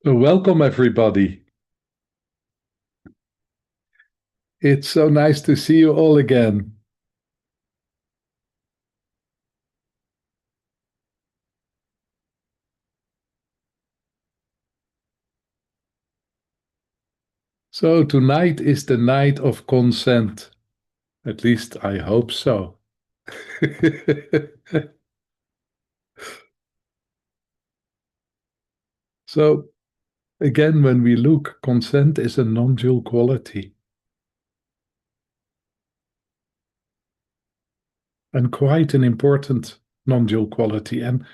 Welcome, everybody. It's so nice to see you all again. So, tonight is the night of consent. At least I hope so. So, again, when we look, consent is a non-dual quality and quite an important non-dual quality and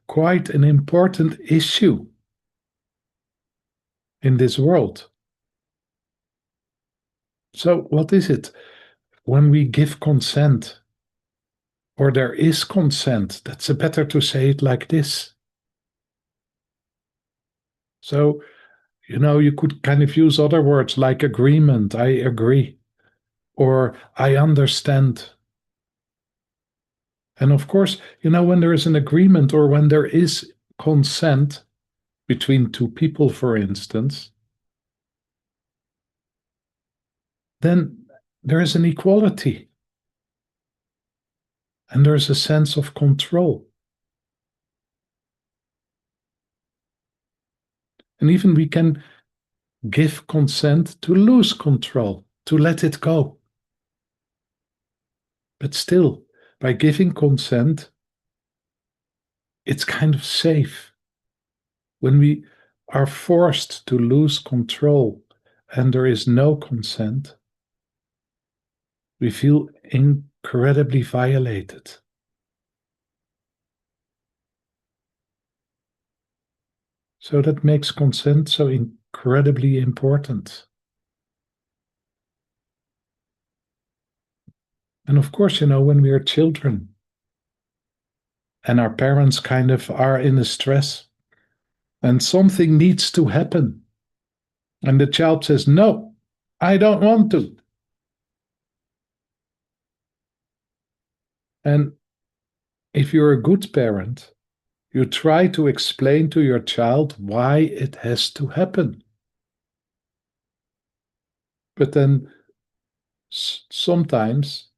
quite an important issue in this world. So, what is it when we give consent? Or there is consent. That's better to say it like this. So, you could kind of use other words like agreement, I agree, or I understand. And of course, when there is an agreement or when there is consent between two people, for instance, then there is an equality and there's a sense of control. And even we can give consent to lose control, to let it go. But still, by giving consent, it's kind of safe. When we are forced to lose control and there is no consent, we feel incredibly violated. So that makes consent so incredibly important. And of course, when we are children and our parents kind of are in a stress and something needs to happen, and the child says, "No, I don't want to." And if you're a good parent, you try to explain to your child why it has to happen. But then sometimes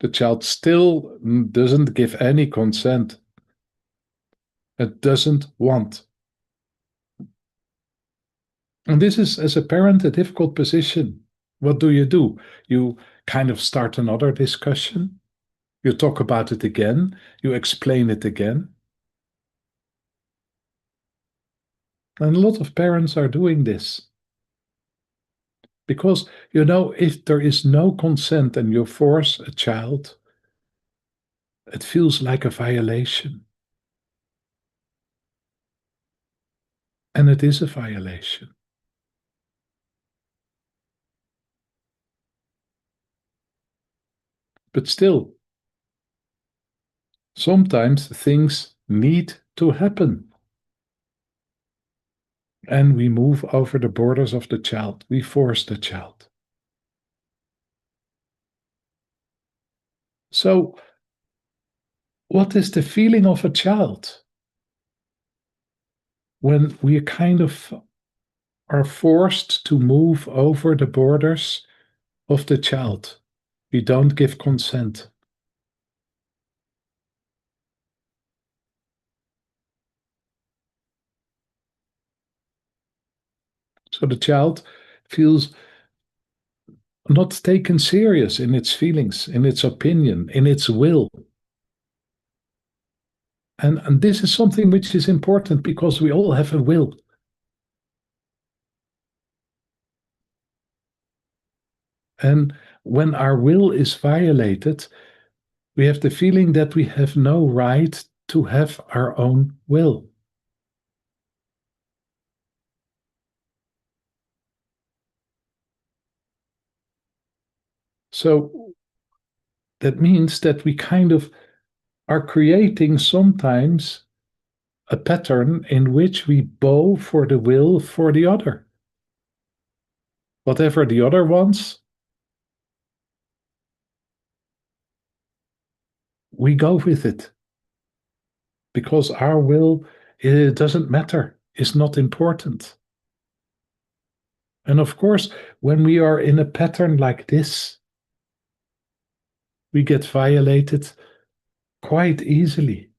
the child still doesn't give any consent. It doesn't want. And this is, as a parent, a difficult position. What do? You kind of start another discussion. You talk about it again. You explain it again. And a lot of parents are doing this. Because, if there is no consent and you force a child, it feels like a violation. And it is a violation. But still, sometimes things need to happen. And we move over the borders of the child. We force the child. So, what is the feeling of a child when we kind of are forced to move over the borders of the child? We don't give consent. So the child feels not taken serious in its feelings, in its opinion, in its will. And this is something which is important because we all have a will. And when our will is violated, we have the feeling that we have no right to have our own will. So that means that we kind of are creating sometimes a pattern in which we bow for the will for the other. Whatever the other wants, we go with it because our will it doesn't matter, is not important. And of course, when we are in a pattern like this, we get violated quite easily.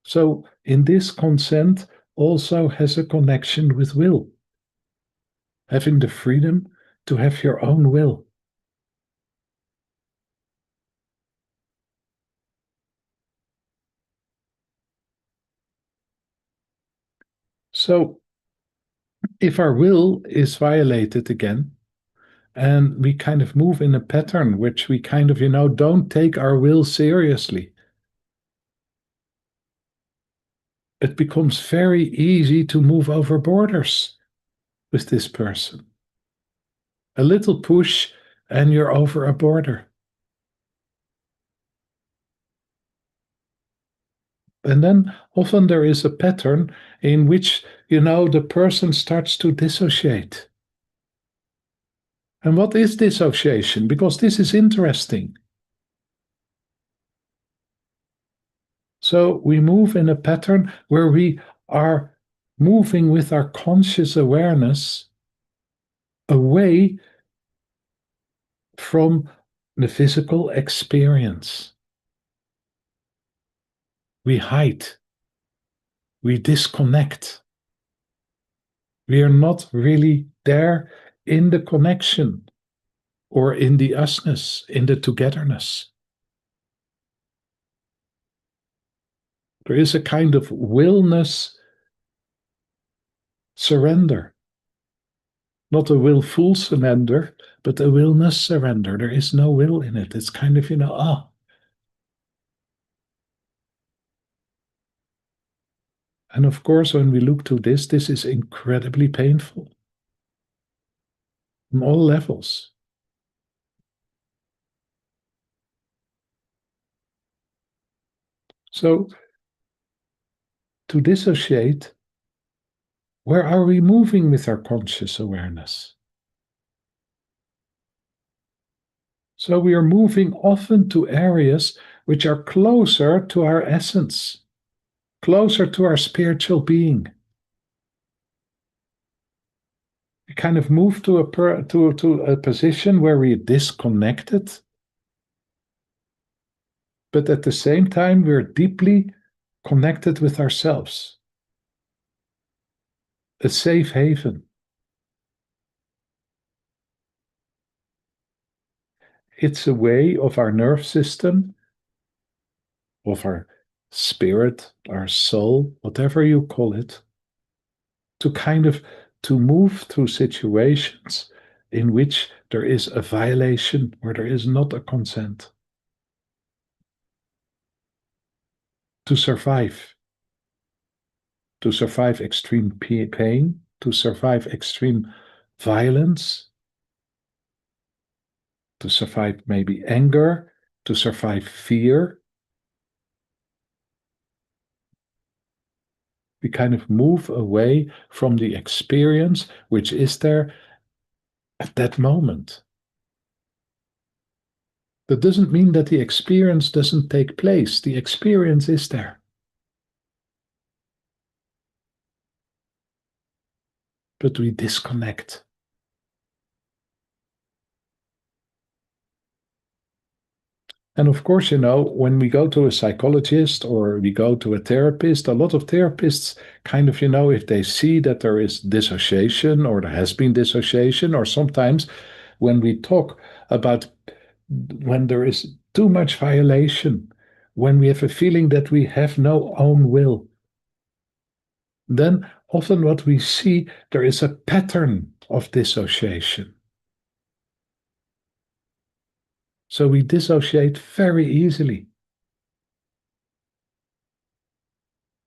So in this consent also has a connection with will. Having the freedom to have your own will. So if our will is violated again, and we kind of move in a pattern which we kind of, don't take our will seriously, it becomes very easy to move over borders with this person. A little push and you're over a border. And then often there is a pattern in which, the person starts to dissociate. And what is dissociation? Because this is interesting. So we move in a pattern where we are moving with our conscious awareness away from the physical experience. We hide. We disconnect. We are not really there in the connection or in the usness, in the togetherness. There is a kind of willness surrender. Not a willful surrender, but a willness surrender. There is no will in it. It's kind of, And of course, when we look to this is incredibly painful on all levels. So, to dissociate, where are we moving with our conscious awareness? So we are moving often to areas which are closer to our essence, closer to our spiritual being. We kind of move to a position where we are disconnected, but at the same time we're deeply connected with ourselves. A safe haven. It's a way of our nerve system, of our spirit, our soul, whatever you call it, to kind of to move through situations in which there is a violation, where there is not a consent. To survive. To survive extreme pain, to survive extreme violence, to survive maybe anger, to survive fear. We kind of move away from the experience which is there at that moment. That doesn't mean that the experience doesn't take place. The experience is there. But we disconnect. And of course, when we go to a psychologist or we go to a therapist, a lot of therapists kind of, if they see that there is dissociation or there has been dissociation, or sometimes when we talk about when there is too much violation, when we have a feeling that we have no own will, then often what we see, there is a pattern of dissociation. So we dissociate very easily.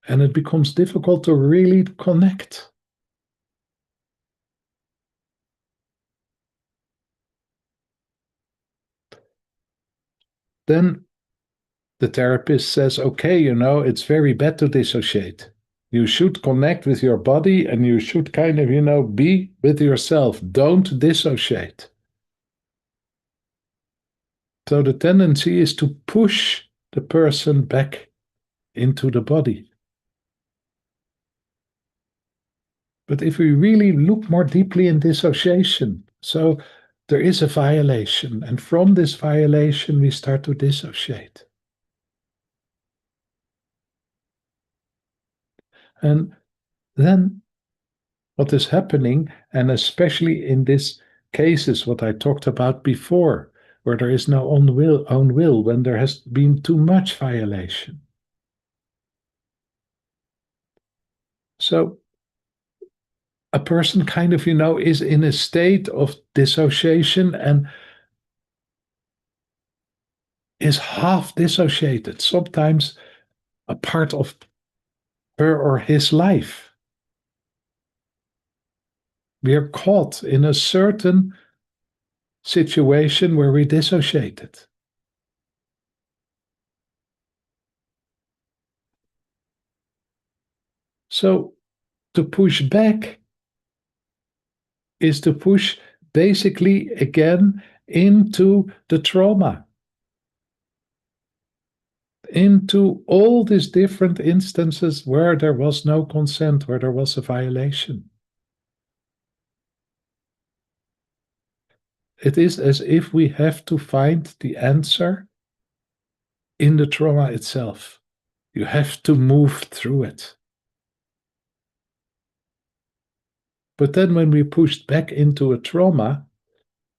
And it becomes difficult to really connect. Then the therapist says, okay, it's very bad to dissociate. You should connect with your body and you should kind of, be with yourself. Don't dissociate. So the tendency is to push the person back into the body. But if we really look more deeply in dissociation, so there is a violation, and from this violation we start to dissociate. And then what is happening, and especially in these cases, what I talked about before, where there is no own will, when there has been too much violation. So a person kind of, is in a state of dissociation and is half dissociated, sometimes a part of her or his life. We are caught in a certain situation where we dissociated. So to push back is to push basically again into the trauma, into all these different instances where there was no consent, where there was a violation. It is as if we have to find the answer in the trauma itself. You have to move through it. But then when we pushed back into a trauma,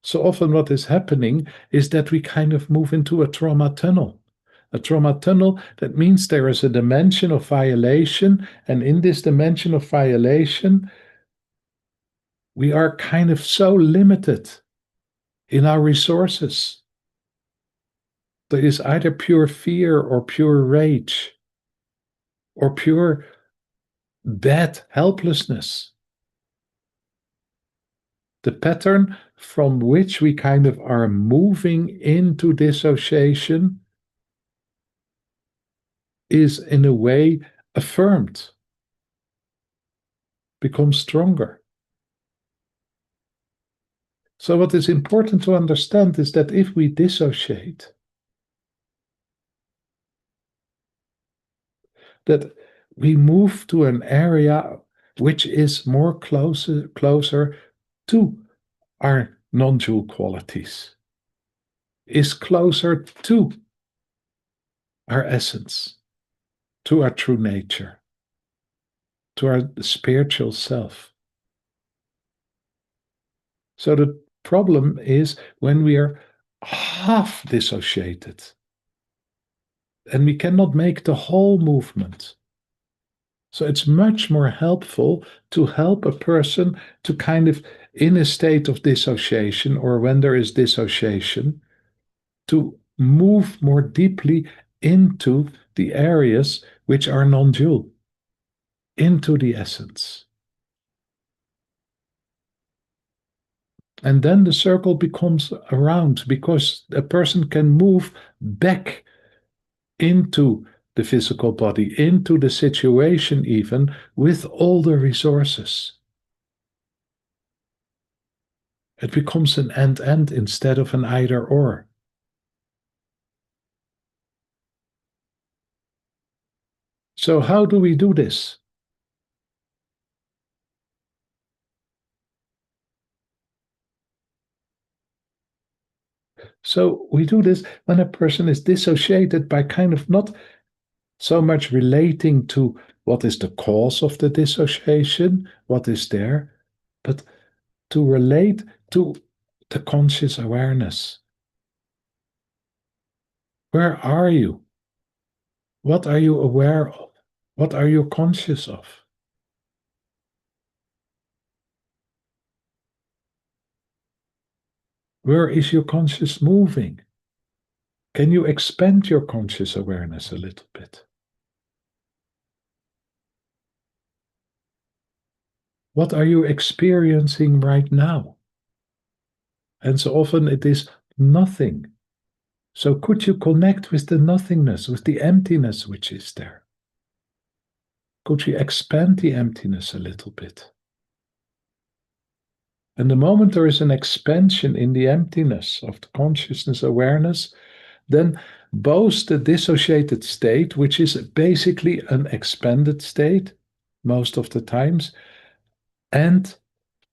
so often what is happening is that we kind of move into a trauma tunnel. A trauma tunnel, that means there is a dimension of violation, and in this dimension of violation, we are kind of so limited in our resources. There is either pure fear or pure rage or pure bad helplessness. The pattern from which we kind of are moving into dissociation is in a way affirmed, becomes stronger. So what is important to understand is that if we dissociate, that we move to an area which is more closer to our non-dual qualities, is closer to our essence, to our true nature, to our spiritual self. So the problem is when we are half dissociated and we cannot make the whole movement. So it's much more helpful to help a person to kind of, in a state of dissociation or when there is dissociation, to move more deeply into the areas which are non-dual, into the essence. And then the circle becomes around because a person can move back into the physical body, into the situation even, with all the resources. It becomes an and instead of an either-or. So how do we do this? So we do this when a person is dissociated by kind of not so much relating to what is the cause of the dissociation, what is there, but to relate to the conscious awareness. Where are you? What are you aware of? What are you conscious of? Where is your conscious moving? Can you expand your conscious awareness a little bit? What are you experiencing right now? And so often it is nothing. So could you connect with the nothingness, with the emptiness which is there? Could you expand the emptiness a little bit? And the moment there is an expansion in the emptiness of the consciousness awareness, then both the dissociated state, which is basically an expanded state most of the times, and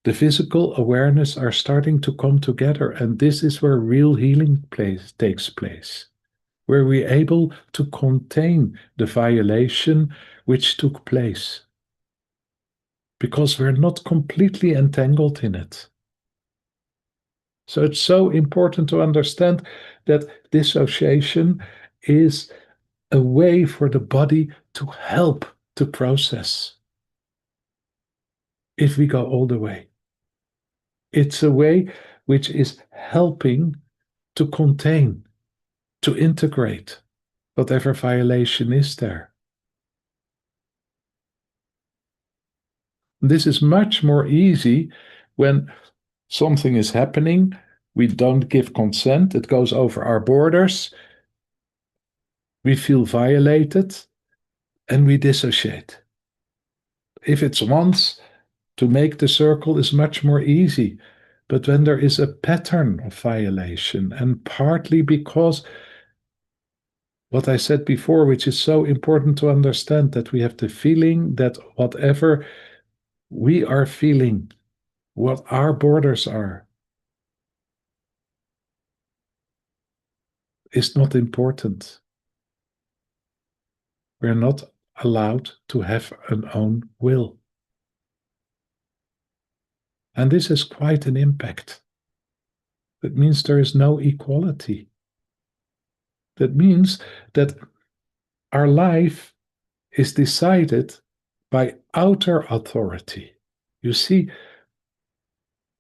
the physical awareness are starting to come together. And this is where real healing takes place, where we're able to contain the violation which took place, because we're not completely entangled in it. So it's so important to understand that dissociation is a way for the body to help to process if we go all the way. It's a way which is helping to contain, to integrate whatever violation is there. This is much more easy when something is happening, we don't give consent, it goes over our borders, we feel violated, and we dissociate. If it's once, to make the circle is much more easy. But when there is a pattern of violation, and partly because what I said before, which is so important to understand, that we have the feeling that whatever we are feeling, what our borders are, is not important. We're not allowed to have an own will. And this has quite an impact. That means there is no equality. That means that our life is decided by outer authority. You see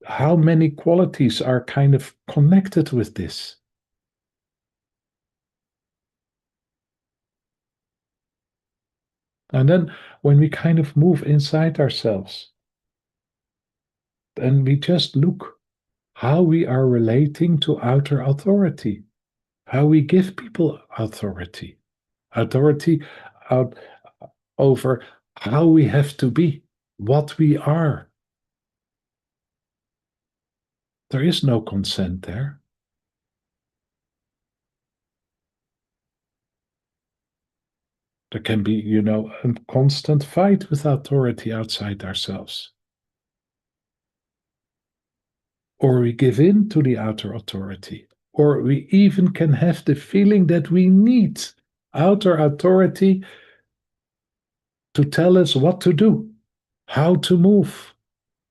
how many qualities are kind of connected with this. And then when we kind of move inside ourselves, and we just look how we are relating to outer authority, how we give people authority, authority out over how we have to be, what we are. There is no consent there. There can be, a constant fight with authority outside ourselves. Or we give in to the outer authority. Or we even can have the feeling that we need outer authority to tell us what to do, how to move,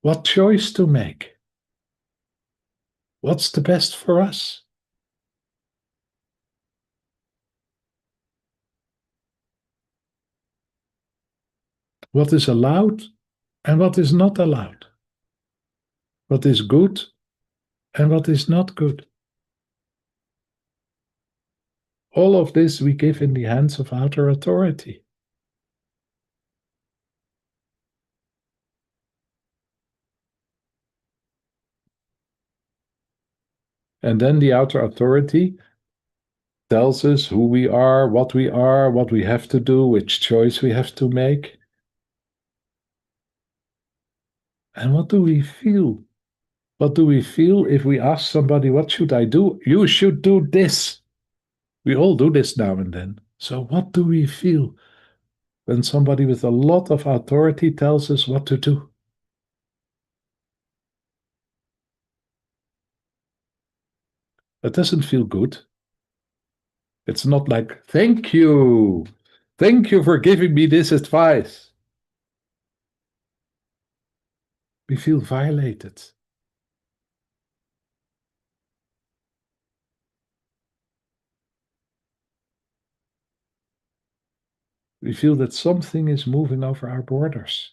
what choice to make, what's the best for us. What is allowed and what is not allowed. What is good and what is not good. All of this we give in the hands of outer authority. And then the outer authority tells us who we are, what we have to do, which choice we have to make. And what do we feel? What do we feel if we ask somebody, what should I do? You should do this. We all do this now and then. So what do we feel when somebody with a lot of authority tells us what to do? It doesn't feel good. It's not like, thank you. Thank you for giving me this advice. We feel violated. We feel that something is moving over our borders.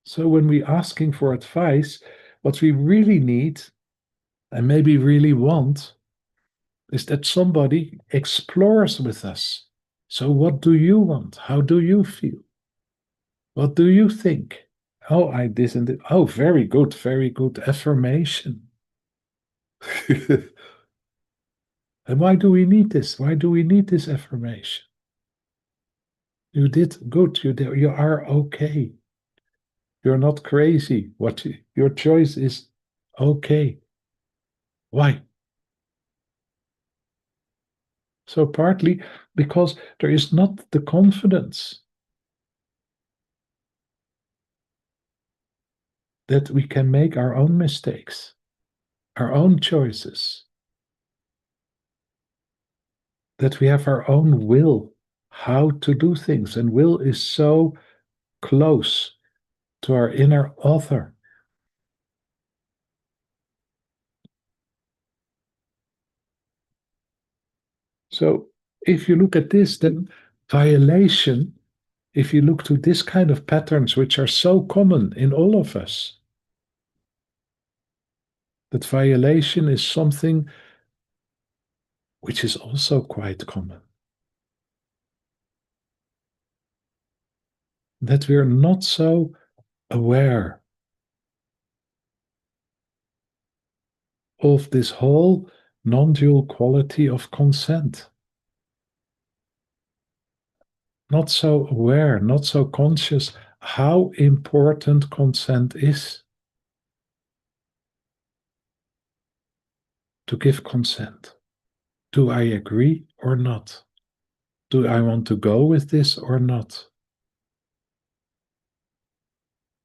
So when we're asking for advice, what we really need and maybe really want is that somebody explores with us. So what do you want? How do you feel? What do you think? Oh, I this and that. Oh, very good affirmation. And why do we need this? Why do we need this affirmation? You did good. You are okay. You're not crazy. Your choice is okay. Why? So partly because there is not the confidence that we can make our own mistakes, our own choices, that we have our own will, how to do things. And will is so close to our inner author. So if you look at this, then violation, if you look to this kind of patterns, which are so common in all of us, that violation is something which is also quite common. That we're not so aware of this whole non-dual quality of consent. Not so aware, not so conscious how important consent is. To give consent. Do I agree or not? Do I want to go with this or not?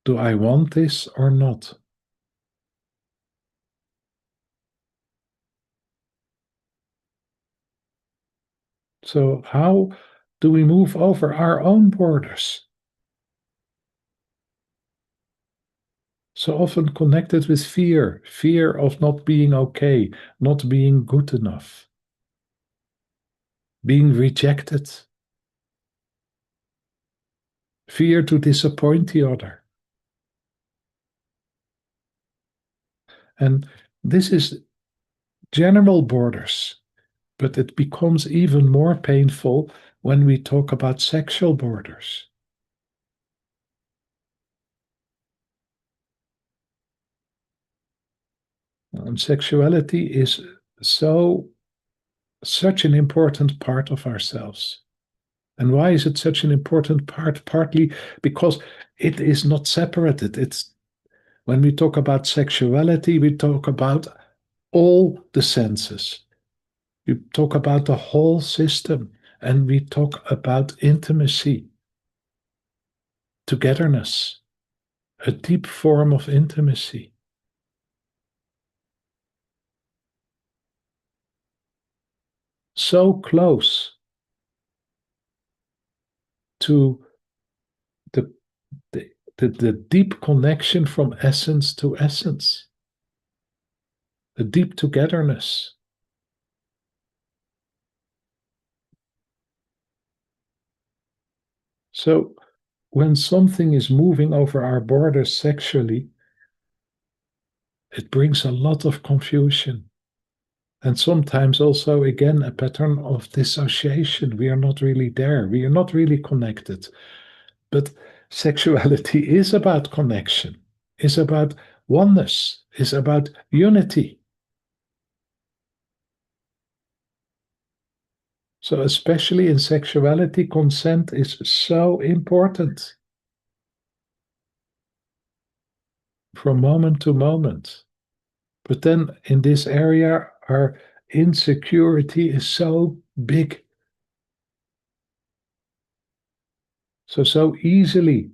Do I want this or not? So, how do we move over our own borders? So often connected with fear, fear of not being okay, not being good enough, being rejected, fear to disappoint the other. And this is general borders, but it becomes even more painful when we talk about sexual borders. Sexuality is such an important part of ourselves. And why is it such an important part? Partly because it is not separated. It's when we talk about sexuality, we talk about all the senses. We talk about the whole system, and we talk about intimacy, togetherness, a deep form of intimacy. So close to the, the deep connection from essence to essence, the deep togetherness. So when something is moving over our borders sexually, it brings a lot of confusion. And sometimes also, again, a pattern of dissociation. We are not really there. We are not really connected. But sexuality is about connection, is about oneness, is about unity. So, especially in sexuality, consent is so important from moment to moment. But then in this area, our insecurity is so big. So easily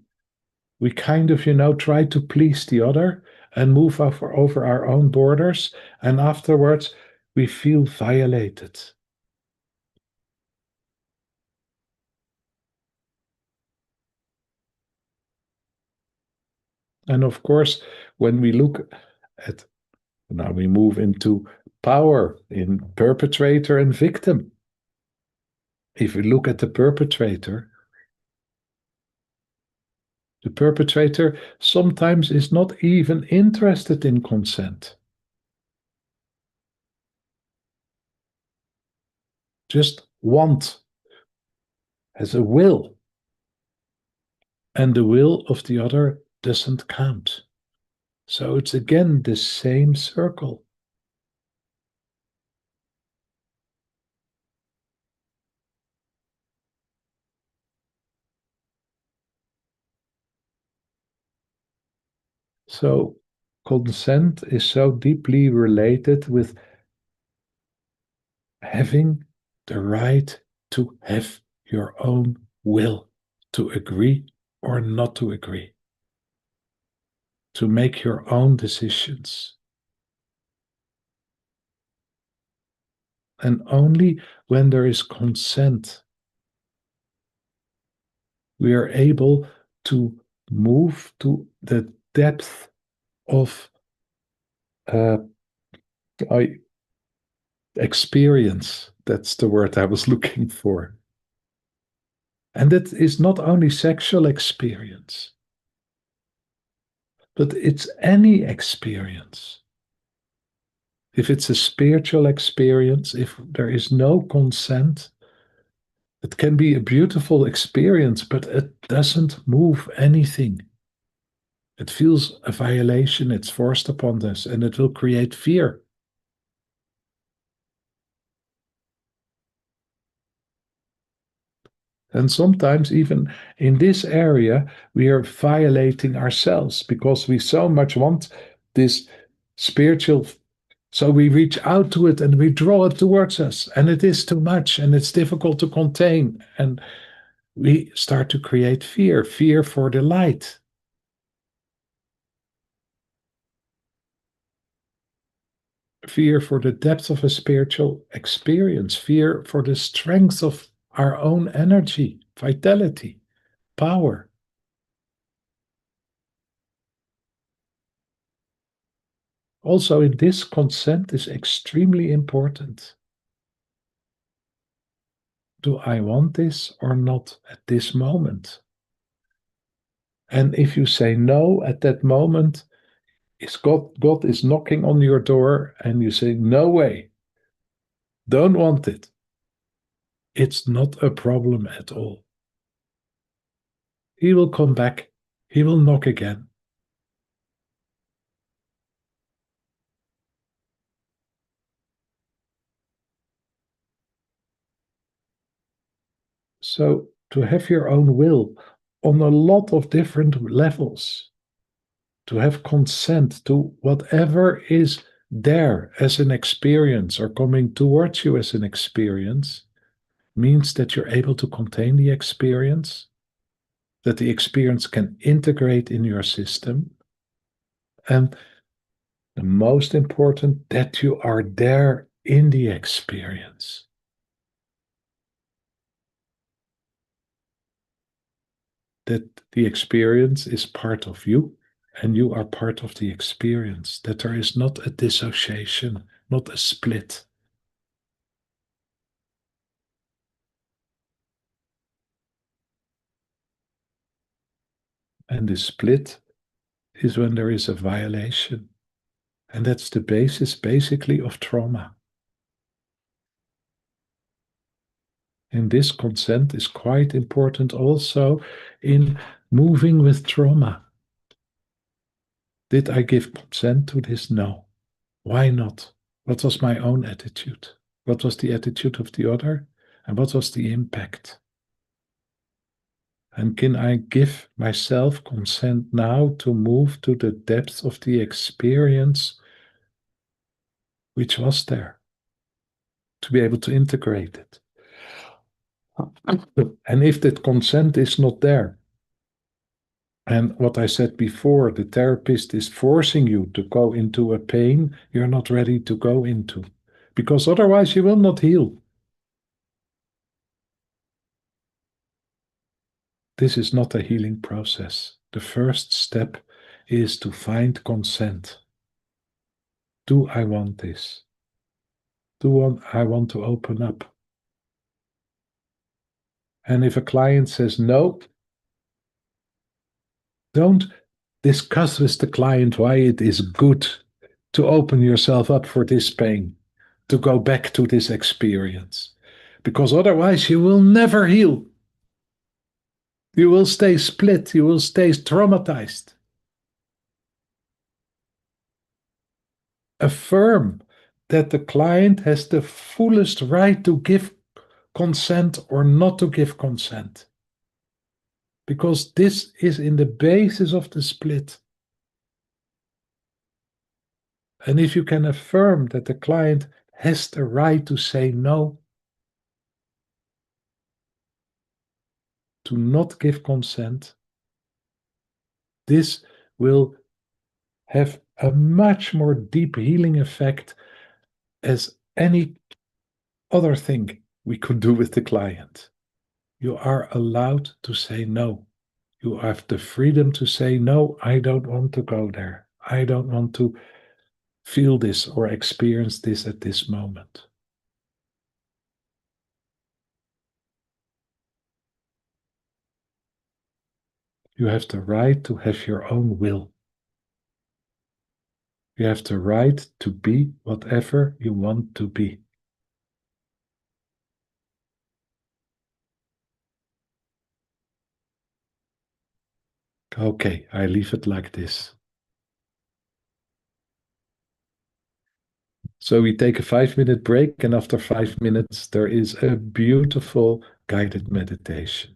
we kind of, try to please the other and move over our own borders. And afterwards, we feel violated. And of course, when we look at, now we move into power in perpetrator and victim. If we look at the perpetrator sometimes is not even interested in consent. Just want, has a will. And the will of the other doesn't count. So it's again the same circle. So consent is so deeply related with having the right to have your own will, to agree or not to agree, to make your own decisions. And only when there is consent, we are able to move to the depth of experience. That's the word I was looking for. And that is not only sexual experience, but it's any experience. If it's a spiritual experience, if there is no consent, it can be a beautiful experience, but it doesn't move anything. It feels a violation, it's forced upon us, and it will create fear. And sometimes, even in this area, we are violating ourselves because we so much want this spiritual. So we reach out to it and we draw it towards us, and it is too much and it's difficult to contain. And we start to create fear, fear for the light. Fear for the depth of a spiritual experience, fear for the strength of our own energy, vitality, power. Also, in this, consent is extremely important. Do I want this or not at this moment? And if you say no at that moment, God is knocking on your door and you say, no way, don't want it. It's not a problem at all. He will come back. He will knock again. So to have your own will on a lot of different levels, to have consent to whatever is there as an experience or coming towards you as an experience, means that you're able to contain the experience, that the experience can integrate in your system, and the most important, that you are there in the experience. That the experience is part of you and you are part of the experience, that there is not a dissociation, not a split. And the split is when there is a violation. And that's the basis, basically, of trauma. And this consent is quite important also in moving with trauma. Did I give consent to this? No. Why not? What was my own attitude? What was the attitude of the other? And what was the impact? And can I give myself consent now to move to the depth of the experience which was there, to be able to integrate it? And if that consent is not there, and what I said before, the therapist is forcing you to go into a pain you're not ready to go into, because otherwise you will not heal. This is not a healing process. The first step is to find consent. Do I want this? Do I want to open up? And if a client says no, don't discuss with the client why it is good to open yourself up for this pain, to go back to this experience, because otherwise you will never heal. You will stay split, you will stay traumatized. Affirm that the client has the fullest right to give consent or not to give consent, because this is in the basis of the split. And if you can affirm that the client has the right to say no, to not give consent, this will have a much more deep healing effect as any other thing we could do with the client. You are allowed to say no. You have the freedom to say, no, I don't want to go there. I don't want to feel this or experience this at this moment. You have the right to have your own will. You have the right to be whatever you want to be. Okay, I leave it like this. So we take a 5-minute break, and after 5 minutes, there is a beautiful guided meditation.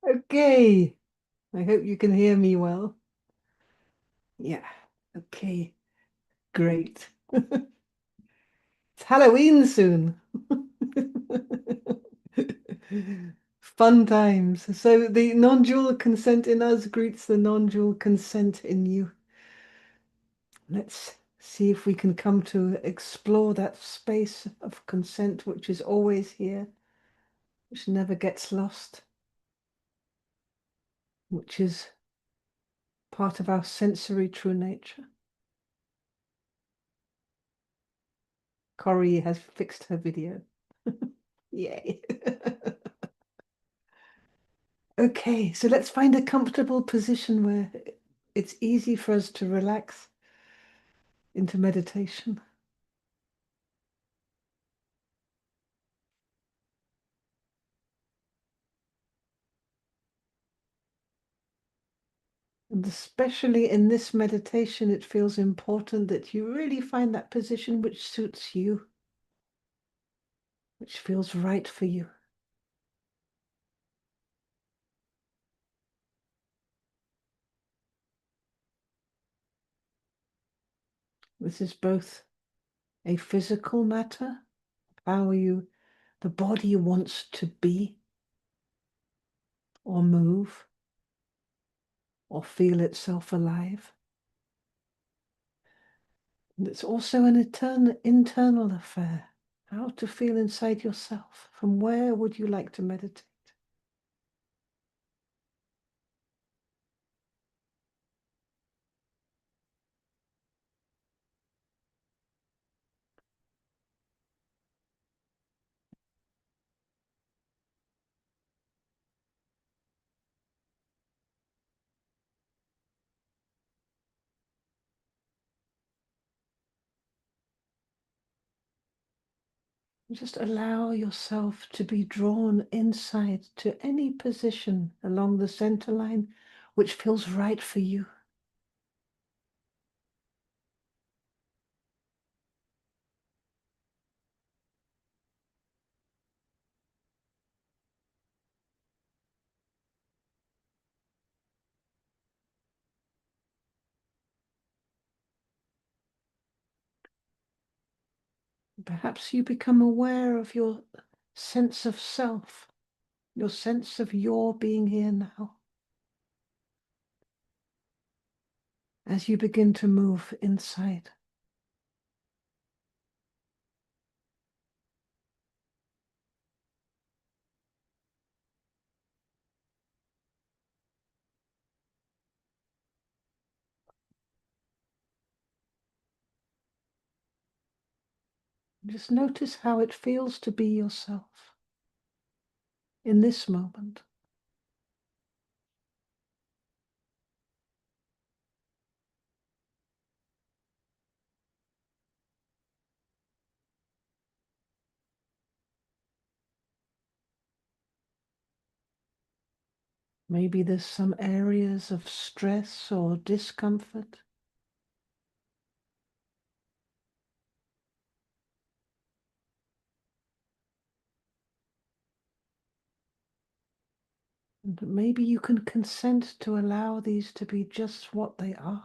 Okay. I hope you can hear me well. Yeah. Okay. Great. It's Halloween soon. Fun times. So the non-dual consent in us greets the non-dual consent in you. Let's see if we can come to explore that space of consent which is always here, which never gets lost, which is part of our sensory true nature. Corrie has fixed her video. Yay. Okay, so let's find a comfortable position where it's easy for us to relax into meditation. And especially in this meditation, it feels important that you really find that position which suits you, which feels right for you. This is both a physical matter, how the body wants to be or move or feel itself alive. And it's also an internal affair, how to feel inside yourself. From where would you like to meditate? Just allow yourself to be drawn inside to any position along the center line which feels right for you. Perhaps you become aware of your sense of self, your sense of your being here now, as you begin to move inside. Just notice how it feels to be yourself in this moment. Maybe there's some areas of stress or discomfort. And maybe you can consent to allow these to be just what they are.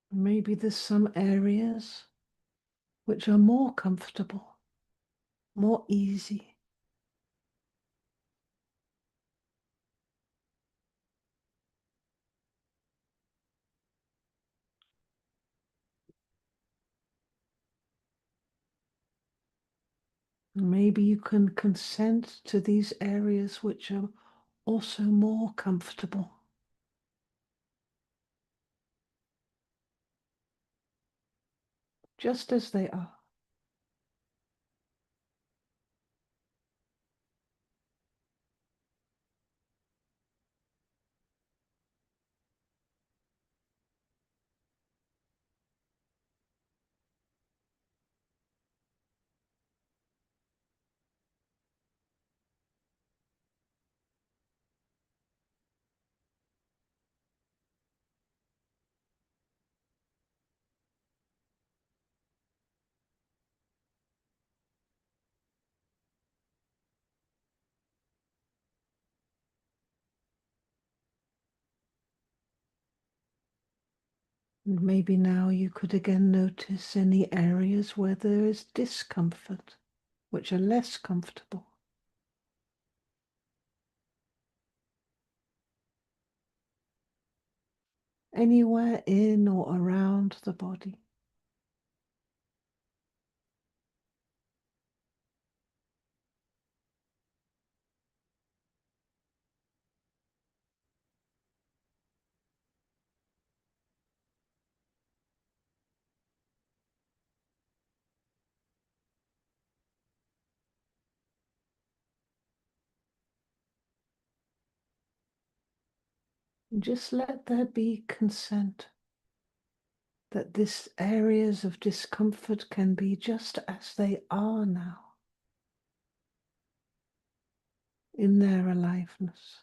Maybe there's some areas which are more comfortable, more easy. Maybe you can consent to these areas which are also more comfortable, just as they are. And maybe now you could again notice any areas where there is discomfort, which are less comfortable. Anywhere in or around the body. And just let there be consent that these areas of discomfort can be just as they are now, in their aliveness.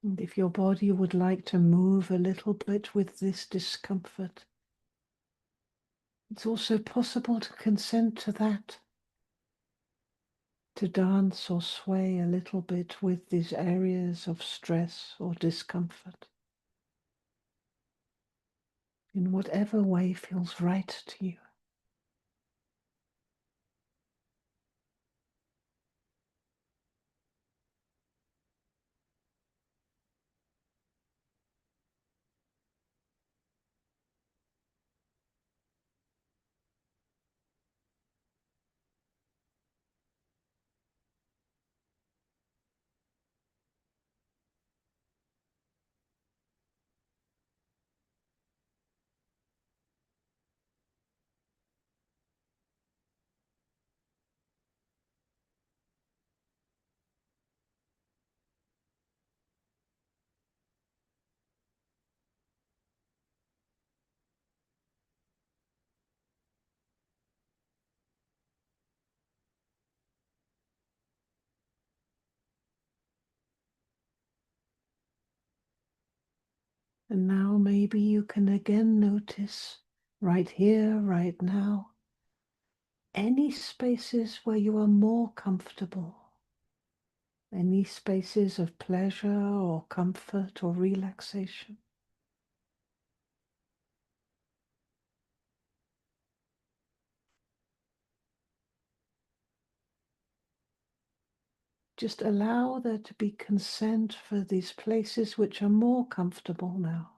And if your body would like to move a little bit with this discomfort, it's also possible to consent to that, to dance or sway a little bit with these areas of stress or discomfort, in whatever way feels right to you. And now maybe you can again notice right here, right now, any spaces where you are more comfortable, any spaces of pleasure or comfort or relaxation. Just allow there to be consent for these places which are more comfortable now.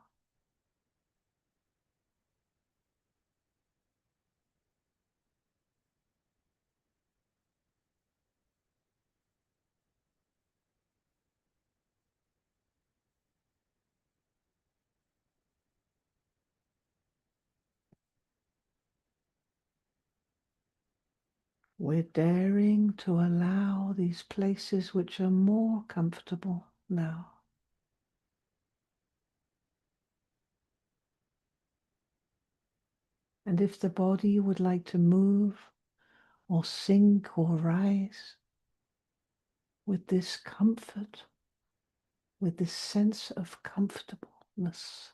We're daring to allow these places which are more comfortable now. And if the body would like to move or sink or rise with this comfort, with this sense of comfortableness,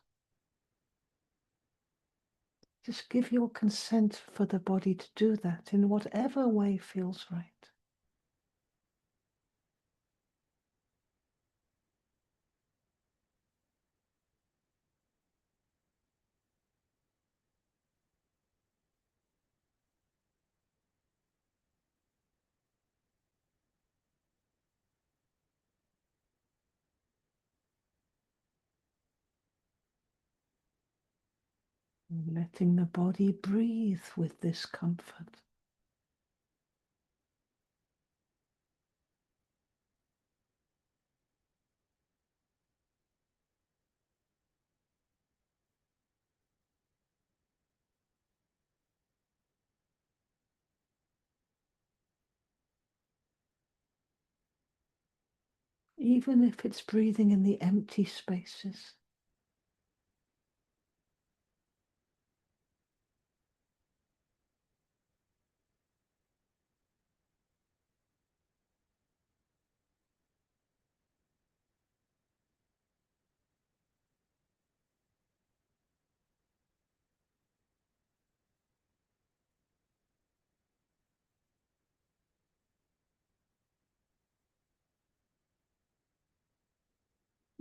just give your consent for the body to do that in whatever way feels right. Letting the body breathe with this comfort. even if it's breathing in the empty spaces.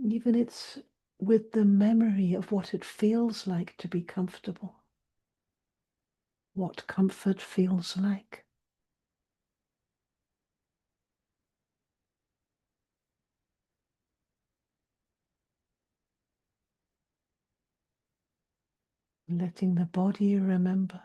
Even it's with the memory of what it feels like to be comfortable, what comfort feels like. Letting the body remember.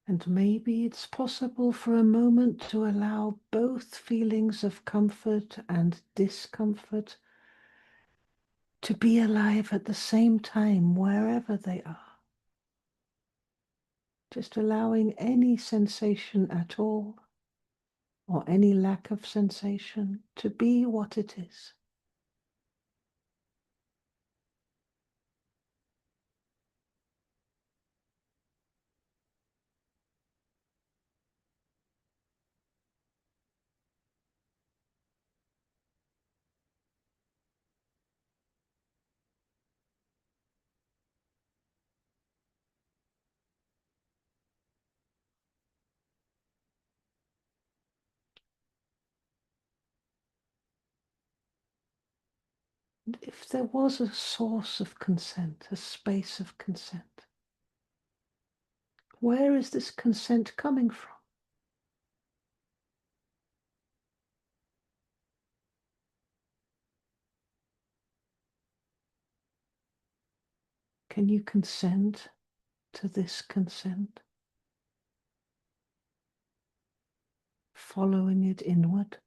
And maybe it's possible for a moment to allow both feelings of comfort and discomfort to be alive at the same time, wherever they are. Just allowing any sensation at all, or any lack of sensation, to be what it is. And if there was a source of consent, a space of consent, where is this consent coming from? Can you consent to this consent? Following it inward.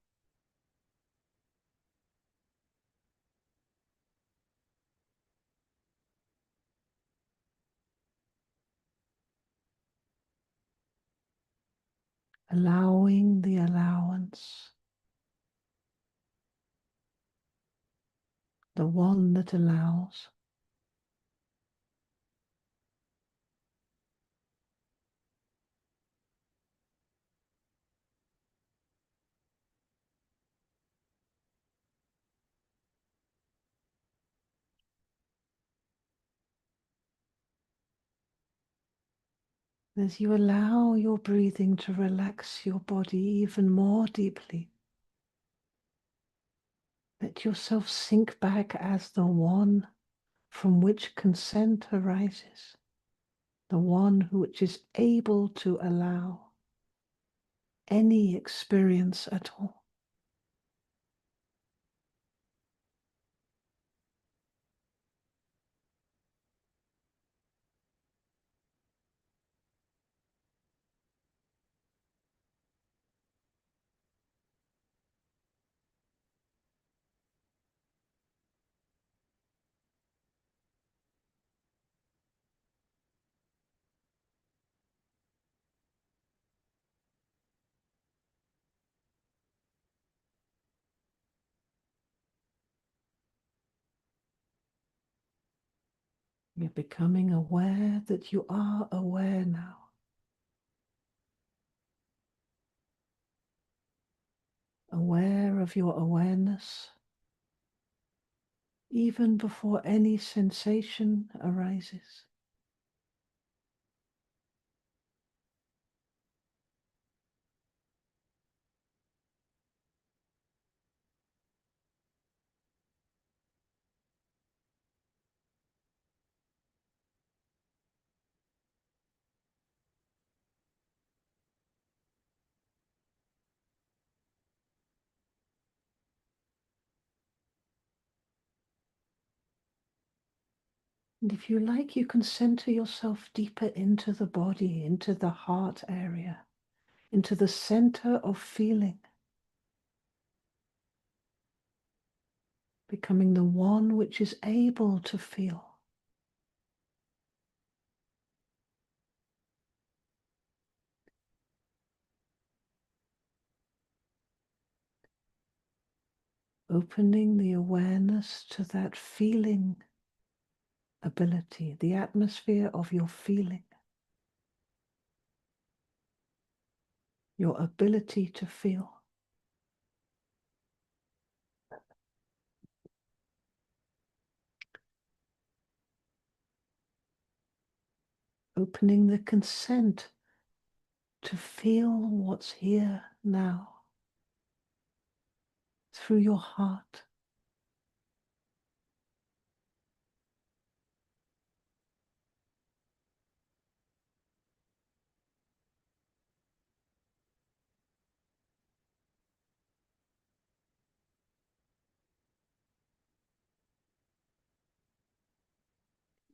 Allowing the allowance, the one that allows. As you allow your breathing to relax your body even more deeply, let yourself sink back as the one from which consent arises, the one which is able to allow any experience at all. You're becoming aware that you are aware now. Aware of your awareness, even before any sensation arises. And if you like, you can center yourself deeper into the body, into the heart area, into the center of feeling, becoming the one which is able to feel. Opening the awareness to that feeling ability, the atmosphere of your feeling, your ability to feel. Opening the consent to feel what's here now through your heart.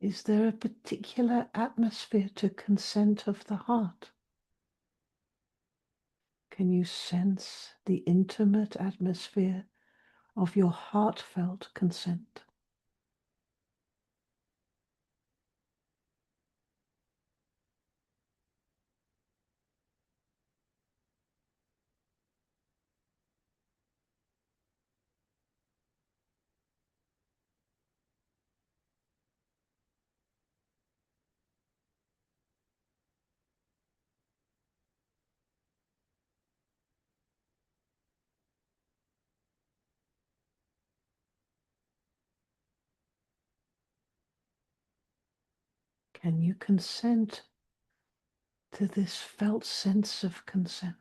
Is there a particular atmosphere to consent of the heart? Can you sense the intimate atmosphere of your heartfelt consent? Can you consent to this felt sense of consent?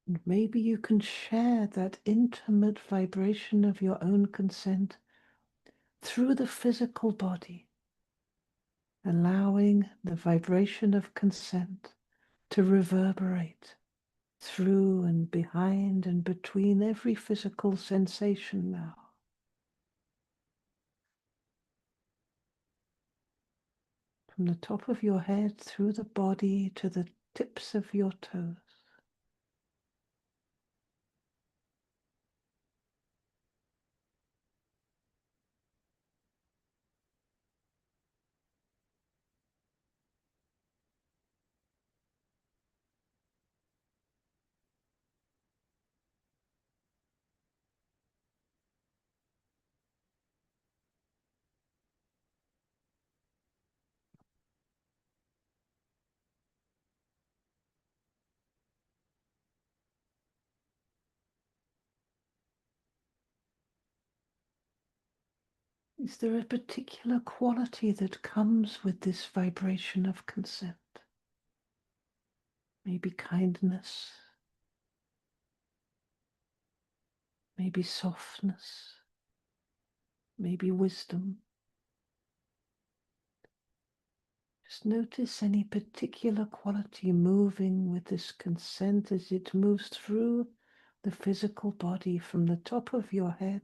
And maybe you can share that intimate vibration of your own consent through the physical body, allowing the vibration of consent to reverberate through and behind and between every physical sensation now. From the top of your head through the body to the tips of your toes. Is there a particular quality that comes with this vibration of consent? Maybe kindness, maybe softness, maybe wisdom. Just notice any particular quality moving with this consent as it moves through the physical body from the top of your head,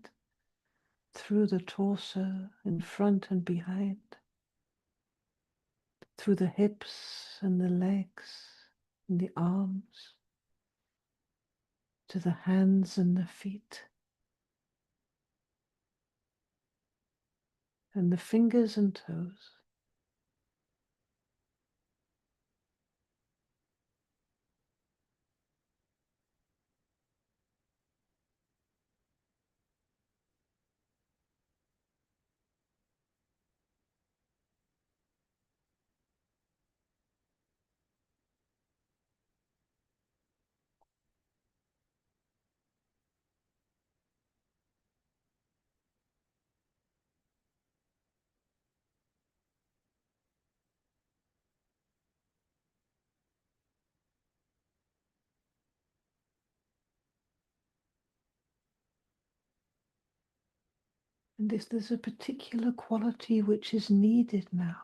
through the torso, in front and behind, through the hips and the legs and the arms, to the hands and the feet, and the fingers and toes. And if there's a particular quality which is needed now,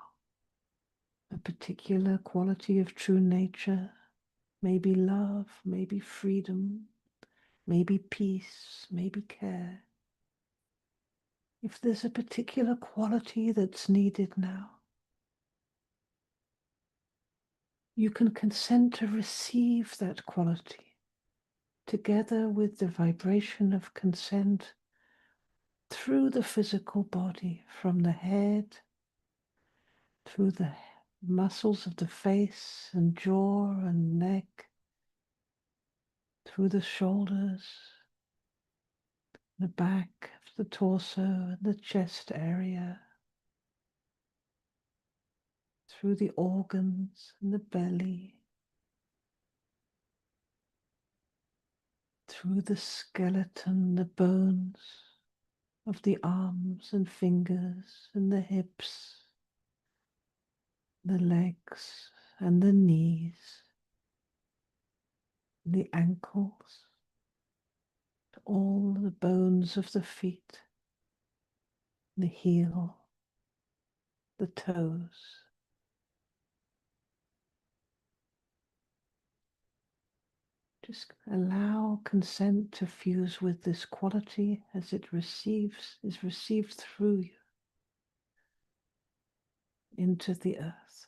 a particular quality of true nature, maybe love, maybe freedom, maybe peace, maybe care. If there's a particular quality that's needed now, you can consent to receive that quality together with the vibration of consent through the physical body, from the head, through the muscles of the face and jaw and neck, through the shoulders, the back of the torso and the chest area, through the organs and the belly, through the skeleton, the bones of the arms and fingers and the hips, the legs and the knees, the ankles, all the bones of the feet, the heel, the toes. Just allow consent to fuse with this quality as it is received through you into the earth.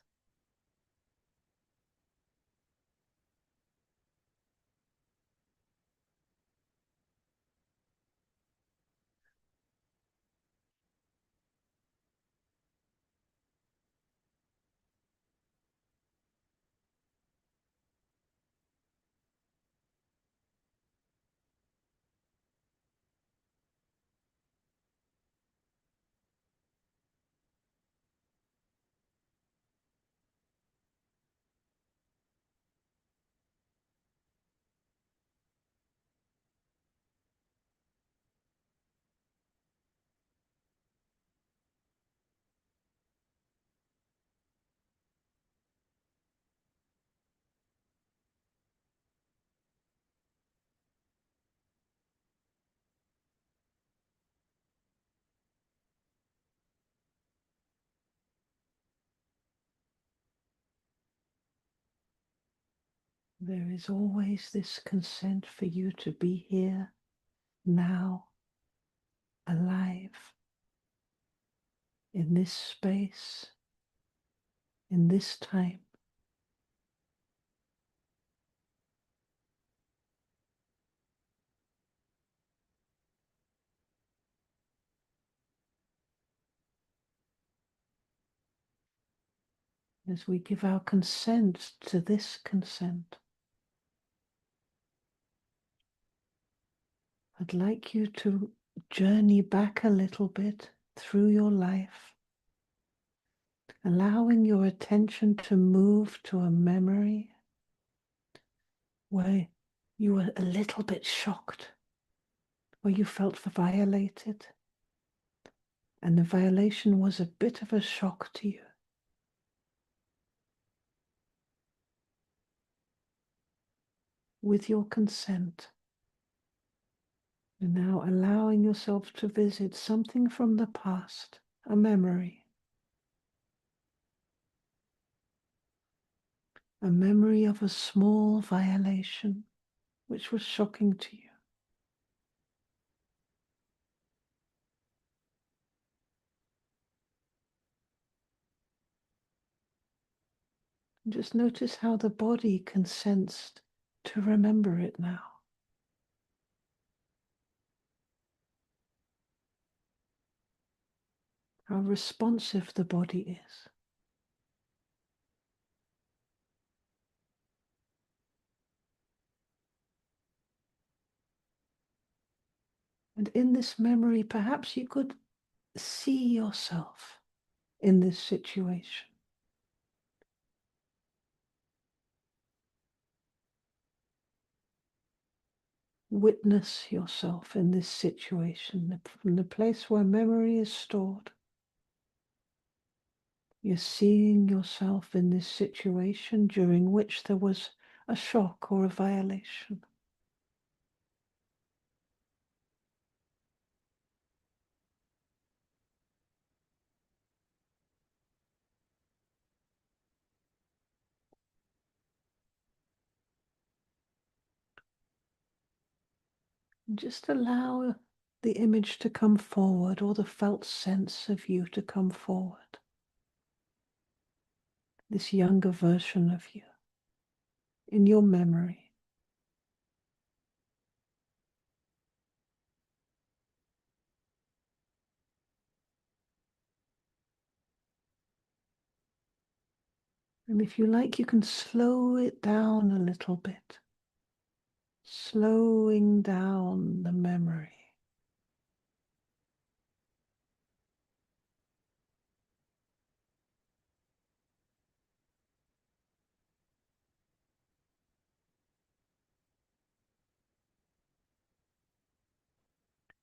There is always this consent for you to be here, now, alive, in this space, in this time. As we give our consent to this consent, I'd like you to journey back a little bit through your life, allowing your attention to move to a memory where you were a little bit shocked, where you felt violated, and the violation was a bit of a shock to you. With your consent, and now allowing yourself to visit something from the past, a memory of a small violation which was shocking to you. And just notice how the body consents to remember it now. How responsive the body is. And in this memory, perhaps you could see yourself in this situation. Witness yourself in this situation, from the place where memory is stored. You're seeing yourself in this situation during which there was a shock or a violation. Just allow the image to come forward, or the felt sense of you to come forward. This younger version of you in your memory. And if you like, you can slow it down a little bit, slowing down the memory.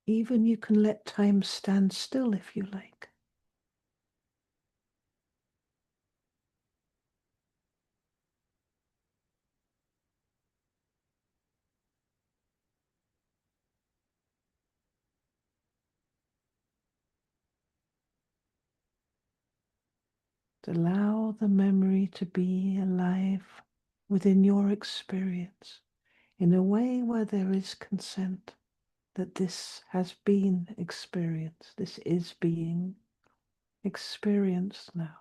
Even you can let time stand still if you like. Allow the memory to be alive within your experience in a way where there is consent that this has been experienced, this is being experienced now.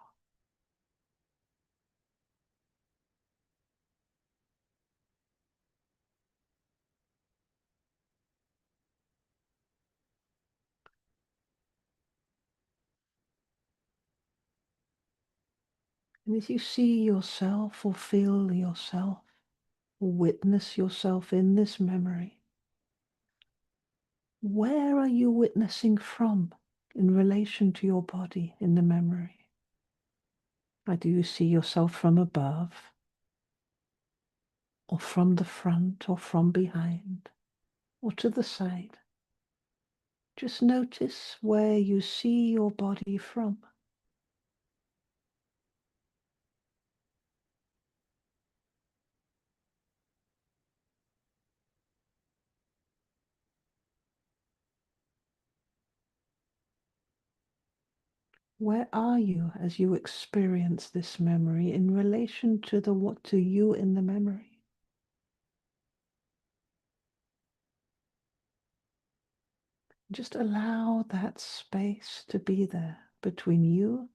And as you see yourself or feel yourself or witness yourself in this memory, where are you witnessing from in relation to your body in the memory? Do you see yourself from above, or from the front, or from behind, or to the side? Just notice where you see your body from. Where are you as you experience this memory in relation to the what to you in the memory? Just allow that space to be there between you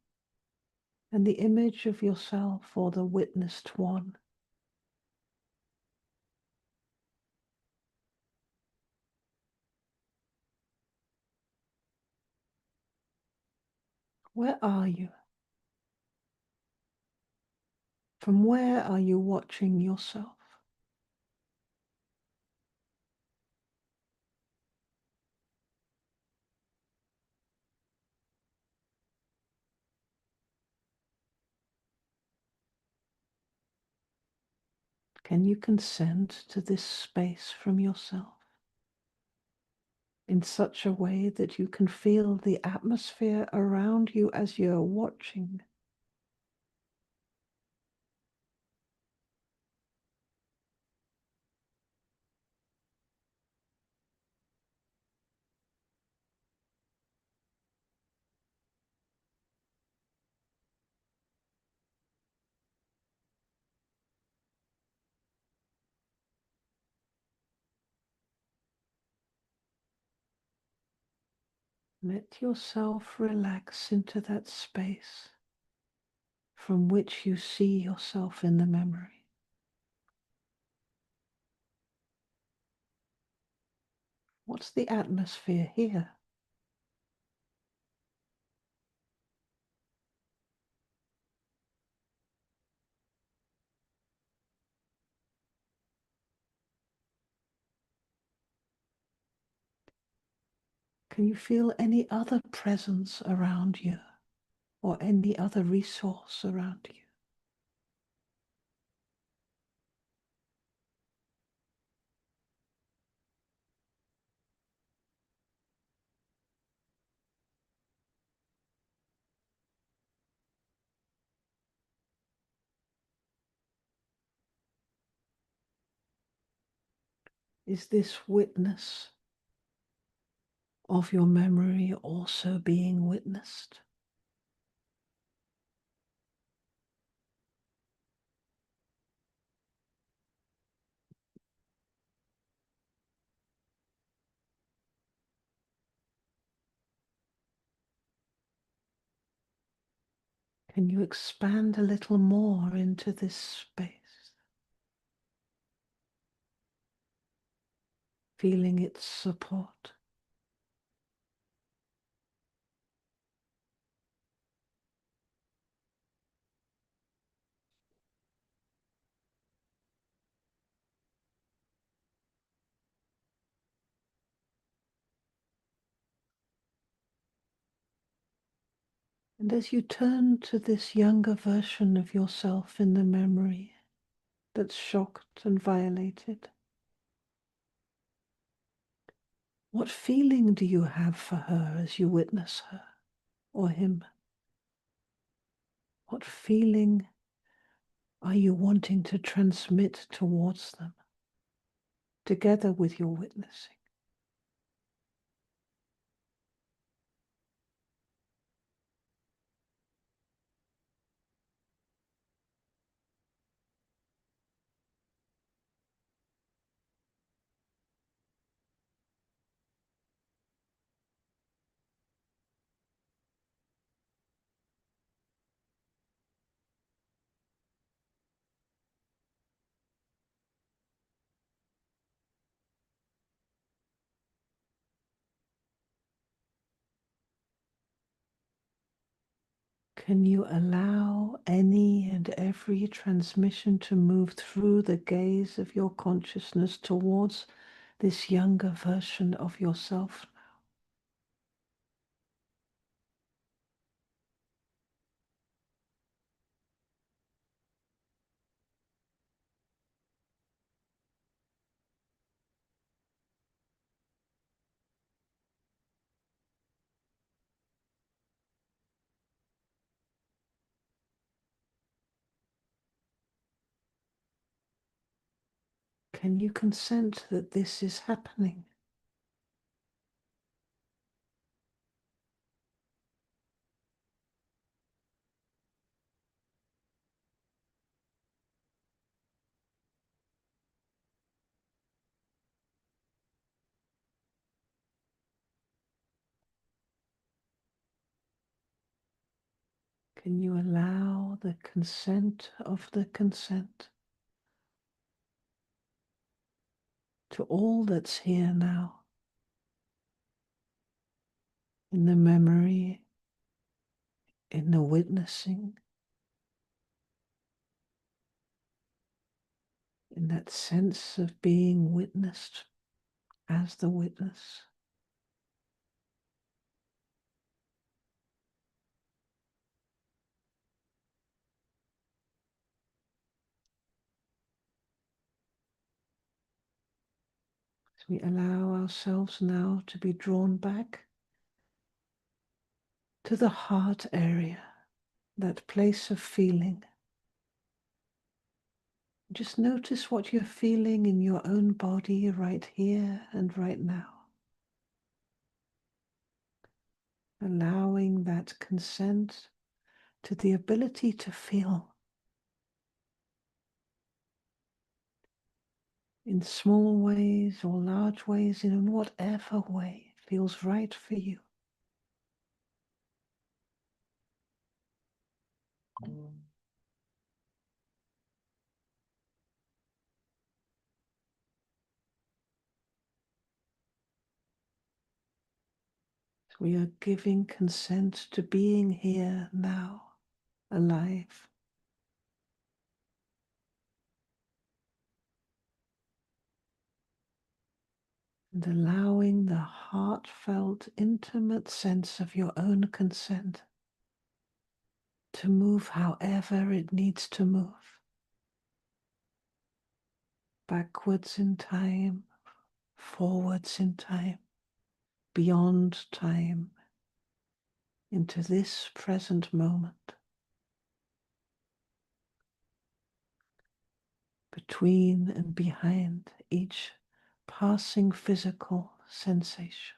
and the image of yourself or the witnessed one. Where are you? From where are you watching yourself? Can you consent to this space from yourself in such a way that you can feel the atmosphere around you as you're watching? Let yourself relax into that space from which you see yourself in the memory. What's the atmosphere here? Can you feel any other presence around you or any other resource around you? Is this witness of your memory also being witnessed? Can you expand a little more into this space, feeling its support? And as you turn to this younger version of yourself in the memory that's shocked and violated, what feeling do you have for her as you witness her or him? What feeling are you wanting to transmit towards them, together with your witnessing? Can you allow any and every transmission to move through the gaze of your consciousness towards this younger version of yourself? Can you consent that this is happening? Can you allow the consent of the consent to all that's here now, in the memory, in the witnessing, in that sense of being witnessed as the witness? As we allow ourselves now to be drawn back to the heart area, that place of feeling. Just notice what you're feeling in your own body right here and right now. Allowing that consent to the ability to feel in small ways or large ways, in whatever way feels right for you. We are giving consent to being here now, alive. And allowing the heartfelt, intimate sense of your own consent to move however it needs to move. Backwards in time, forwards in time, beyond time, into this present moment, between and behind each passing physical sensation.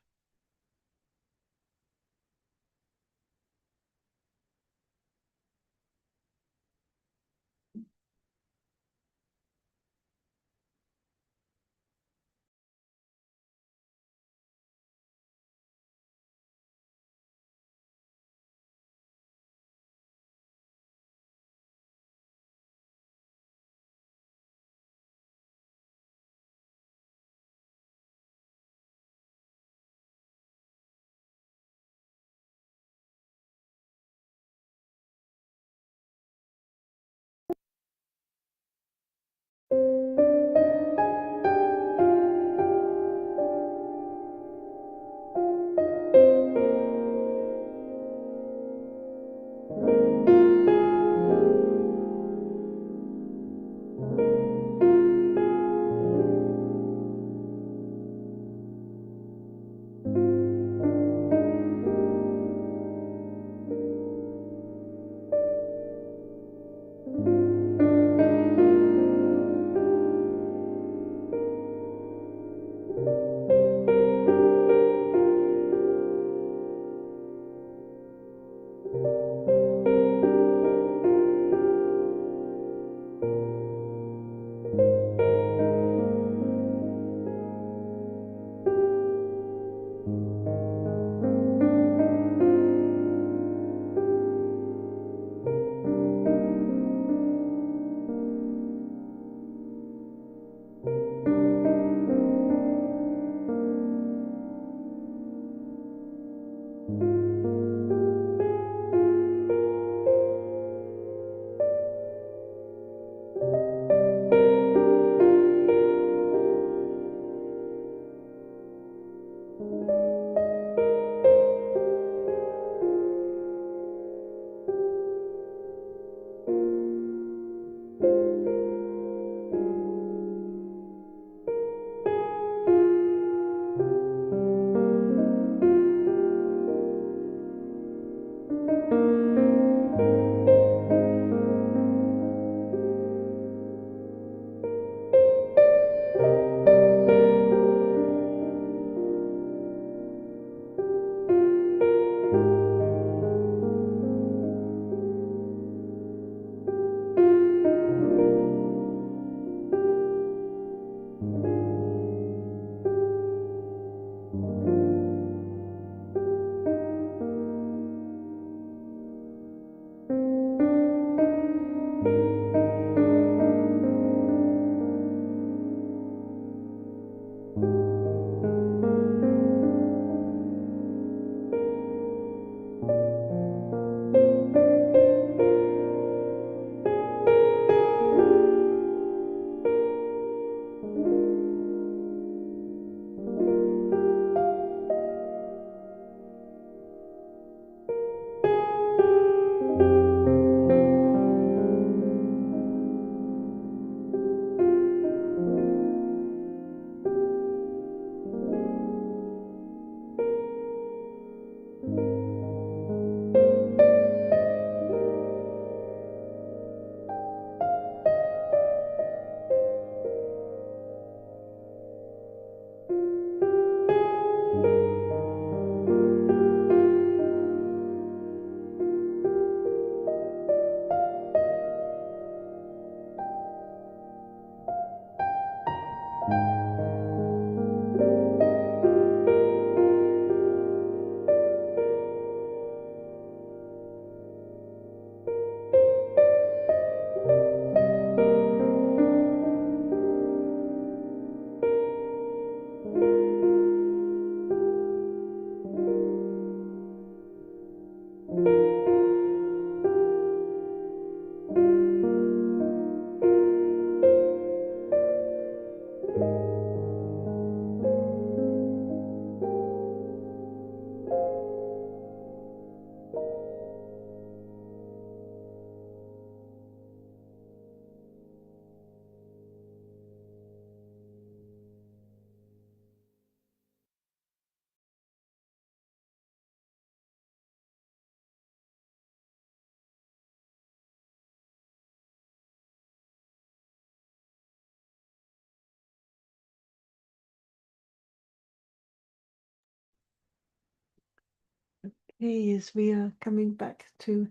Okay, as we are coming back to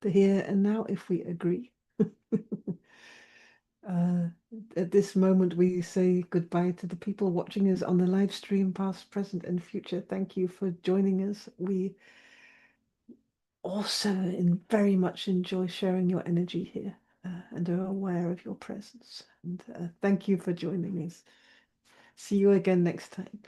the here and now, if we agree. Uh, at this moment, we say goodbye to the people watching us on the live stream, past, present, and future. Thank you for joining us. We also very much enjoy sharing your energy here and are aware of your presence. And thank you for joining us. See you again next time.